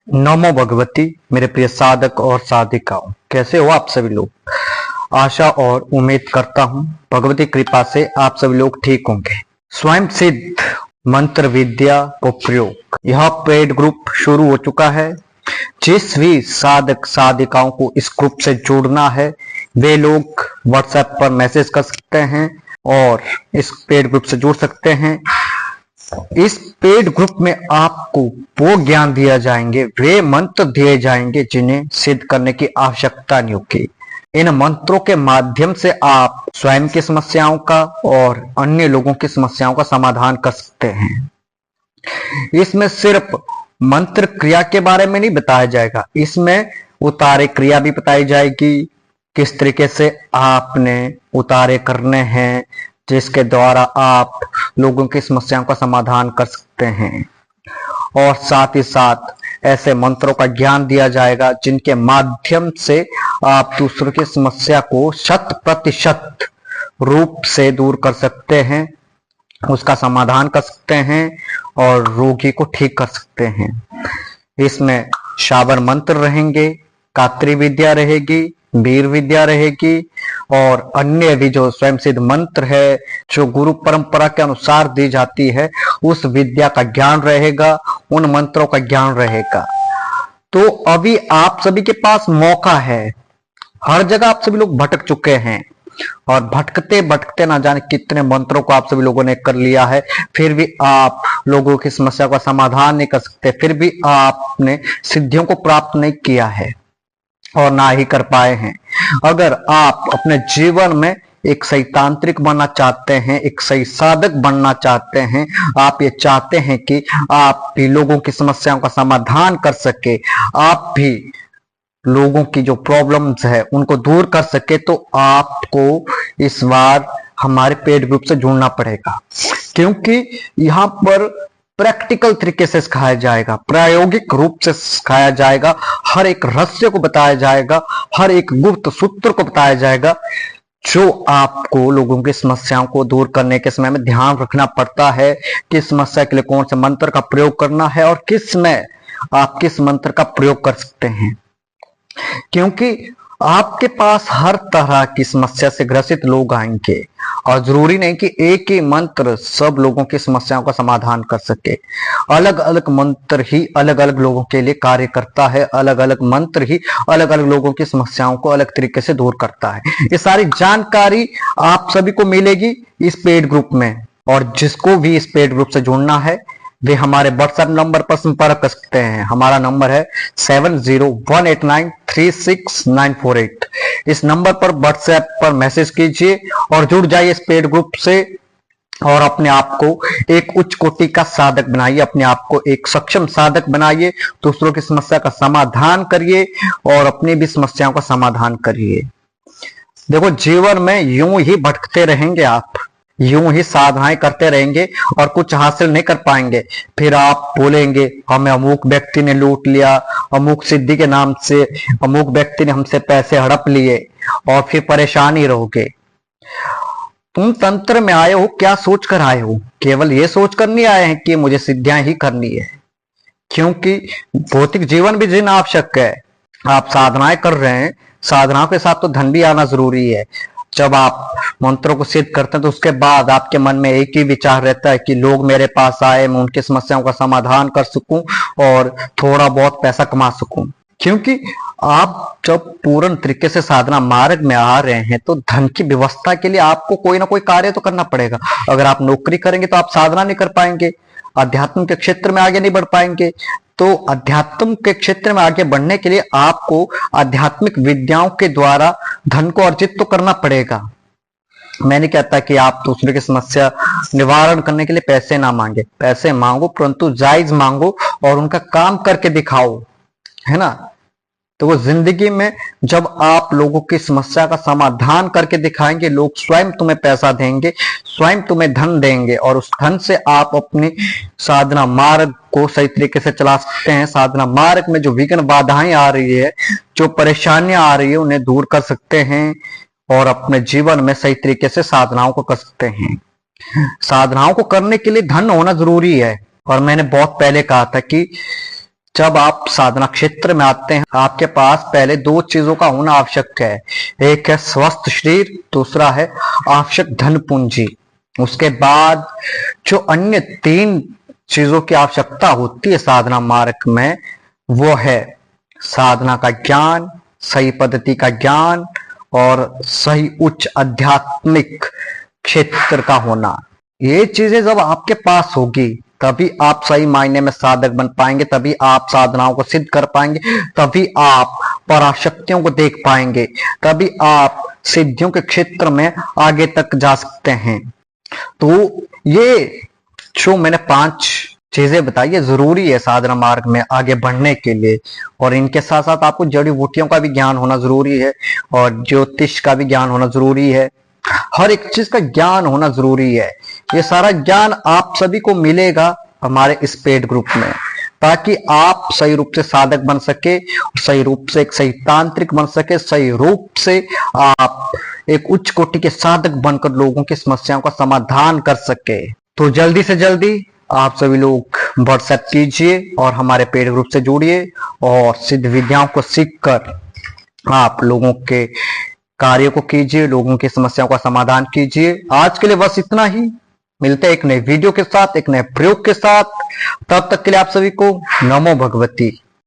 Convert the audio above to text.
नमो भगवती। मेरे प्रिय साधक और साधिकाओं, कैसे हो आप सभी लोग। आशा और उम्मीद करता हूं भगवती कृपा से आप सभी लोग ठीक होंगे। स्वयं सिद्ध मंत्र विद्या को प्रयोग, यह पेड ग्रुप शुरू हो चुका है। जिस भी साधक साधिकाओं को इस ग्रुप से जुड़ना है वे लोग व्हाट्सएप पर मैसेज कर सकते हैं और इस पेड ग्रुप से जुड़ सकते हैं। इस पेड ग्रुप में आपको वो ज्ञान दिया जाएंगे, वे मंत्र दिए जाएंगे जिन्हें सिद्ध करने की आवश्यकता नहीं होगी। इन मंत्रों के माध्यम से आप स्वयं की समस्याओं का और अन्य लोगों की समस्याओं का समाधान कर सकते हैं। इसमें सिर्फ मंत्र क्रिया के बारे में नहीं बताया जाएगा, इसमें उतारे क्रिया भी बताई जाएगी, किस तरीके से आपने उतारे करने हैं जिसके द्वारा आप लोगों की समस्याओं का समाधान कर सकते हैं। और साथ ही साथ ऐसे मंत्रों का ज्ञान दिया जाएगा जिनके माध्यम से आप दूसरों की समस्या को 100% रूप से दूर कर सकते हैं, उसका समाधान कर सकते हैं और रोगी को ठीक कर सकते हैं। इसमें शाबर मंत्र रहेंगे, कात्री विद्या रहेगी, वीर विद्या रहेगी और अन्य भी जो स्वयं सिद्ध मंत्र है जो गुरु परंपरा के अनुसार दी जाती है उस विद्या का ज्ञान रहेगा, उन मंत्रों का ज्ञान रहेगा। तो अभी आप सभी के पास मौका है। हर जगह आप सभी लोग भटक चुके हैं और भटकते भटकते ना जाने कितने मंत्रों को आप सभी लोगों ने कर लिया है, फिर भी आप लोगों की समस्या का समाधान नहीं कर सकते, फिर भी आपने सिद्धियों को प्राप्त नहीं किया है और ना ही कर पाए हैं। अगर आप अपने जीवन में एक सही तांत्रिक बनना चाहते हैं, एक सही साधक बनना चाहते हैं, आप ये चाहते हैं कि आप भी लोगों की समस्याओं का समाधान कर सके, आप भी लोगों की जो प्रॉब्लम्स है उनको दूर कर सके, तो आपको इस बार हमारे पेड ग्रुप से जुड़ना पड़ेगा। क्योंकि यहाँ पर प्रैक्टिकल तरीके से सिखाया जाएगा, प्रायोगिक रूप से सिखाया जाएगा, हर एक रहस्य को बताया जाएगा, हर एक गुप्त सूत्र को बताया जाएगा जो आपको लोगों की समस्याओं को दूर करने के समय में ध्यान रखना पड़ता है। किस समस्या के लिए कौन से मंत्र का प्रयोग करना है और किस में आप किस मंत्र का प्रयोग कर सकते हैं। क्योंकि आपके पास हर तरह की समस्या से ग्रसित लोग आएंगे और जरूरी नहीं कि एक ही मंत्र सब लोगों की समस्याओं का समाधान कर सके। अलग अलग मंत्र ही अलग अलग लोगों के लिए कार्य करता है, अलग अलग मंत्र ही अलग अलग लोगों की समस्याओं को अलग तरीके से दूर करता है। ये सारी जानकारी आप सभी को मिलेगी इस पेड ग्रुप में और जिसको भी इस पेड ग्रुप से जुड़ना है वे हमारे व्हाट्सएप नंबर पर संपर्क कर सकते हैं। हमारा नंबर है 7018936948। इस नंबर पर व्हाट्सएप पर मैसेज कीजिए और जुड़ जाइए इस पेड ग्रुप से और अपने आप को एक उच्च कोटि का साधक बनाइए, अपने आप को एक सक्षम साधक बनाइए, दूसरों की समस्या का समाधान करिए और अपनी भी समस्याओं का समाधान करिए। देखो, जीवन में यूं ही भटकते रहेंगे, आप यूं ही साधनाएं करते रहेंगे और कुछ हासिल नहीं कर पाएंगे। फिर आप बोलेंगे हमें अमुक व्यक्ति ने लूट लिया, अमुक सिद्धि के नाम से अमुक व्यक्ति ने हमसे पैसे हड़प लिए और फिर परेशान ही रहोगे। तुम तंत्र में आए हो, क्या सोचकर आए हो? केवल ये सोचकर नहीं आए हैं कि मुझे सिद्धियां ही करनी है, क्योंकि भौतिक जीवन भी जीना आवश्यक है। आप साधनाएं कर रहे हैं, साधनाओं के साथ तो धन भी आना जरूरी है। जब आप मंत्रों को सिद्ध करते हैं तो उसके बाद आपके मन में एक ही विचार रहता है कि लोग मेरे पास आए, मैं उनकी समस्याओं का समाधान कर सकूं और थोड़ा बहुत पैसा कमा सकूं। क्योंकि आप जब पूर्ण तरीके से साधना मार्ग में आ रहे हैं तो धन की व्यवस्था के लिए आपको कोई ना कोई कार्य तो करना पड़ेगा। अगर आप नौकरी करेंगे तो आप साधना नहीं कर पाएंगे, अध्यात्म के क्षेत्र में आगे नहीं बढ़ पाएंगे। तो अध्यात्म के क्षेत्र में आगे बढ़ने के लिए आपको आध्यात्मिक विद्याओं के द्वारा धन को अर्जित तो करना पड़ेगा। मैं नहीं कहता कि आप दूसरे की समस्या निवारण करने के लिए पैसे ना मांगे, पैसे मांगो परंतु जायज मांगो और उनका काम करके दिखाओ, है ना। तो वो जिंदगी में जब आप लोगों की समस्या का समाधान करके दिखाएंगे, लोग स्वयं तुम्हें पैसा देंगे, स्वयं तुम्हें धन देंगे और उस धन से आप अपनी साधना मार्ग को सही तरीके से चला सकते हैं। साधना मार्ग में जो विघ्न बाधाएं आ रही है, जो परेशानियां आ रही है, उन्हें दूर कर सकते हैं और अपने जीवन में सही तरीके से साधनाओं को कर सकते हैं। साधनाओं को करने के लिए धन होना जरूरी है और मैंने बहुत पहले कहा था कि जब आप साधना क्षेत्र में आते हैं, आपके पास पहले दो चीजों का होना आवश्यक है। एक है स्वस्थ शरीर, दूसरा है आवश्यक धन पूंजी। उसके बाद जो अन्य तीन चीजों की आवश्यकता होती है साधना मार्ग में, वो है साधना का ज्ञान, सही पद्धति का ज्ञान और सही उच्च आध्यात्मिक क्षेत्र का होना। ये चीजें जब आपके पास होगी तभी आप सही मायने में साधक बन पाएंगे, तभी आप साधनाओं को सिद्ध कर पाएंगे, तभी आप पराशक्तियों को देख पाएंगे, तभी आप सिद्धियों के क्षेत्र में आगे तक जा सकते हैं। तो ये जो मैंने 5 चीजें बताई है जरूरी है साधना मार्ग में आगे बढ़ने के लिए। और इनके साथ साथ आपको जड़ी बूटियों का भी ज्ञान होना जरूरी है और ज्योतिष का भी ज्ञान होना जरूरी है। हर एक चीज का ज्ञान होना जरूरी है। ये सारा ज्ञान आप सभी को मिलेगा हमारे इस पेड ग्रुप में, ताकि आप सही रूप से साधक बन सके, सही रूप से एक सही तांत्रिक बन सके, सही रूप से आप एक उच्च कोटि के साधक बनकर लोगों की समस्याओं का समाधान कर सके। तो जल्दी से जल्दी आप सभी लोग व्हाट्सएप कीजिए और हमारे पेड ग्रुप से जुड़िए और सिद्ध विद्याओं को सीखकर आप लोगों के कार्य को कीजिए, लोगों की समस्याओं का समाधान कीजिए। आज के लिए बस इतना ही। मिलते हैं एक नए वीडियो के साथ, एक नए प्रयोग के साथ। तब तक के लिए आप सभी को नमो भगवती।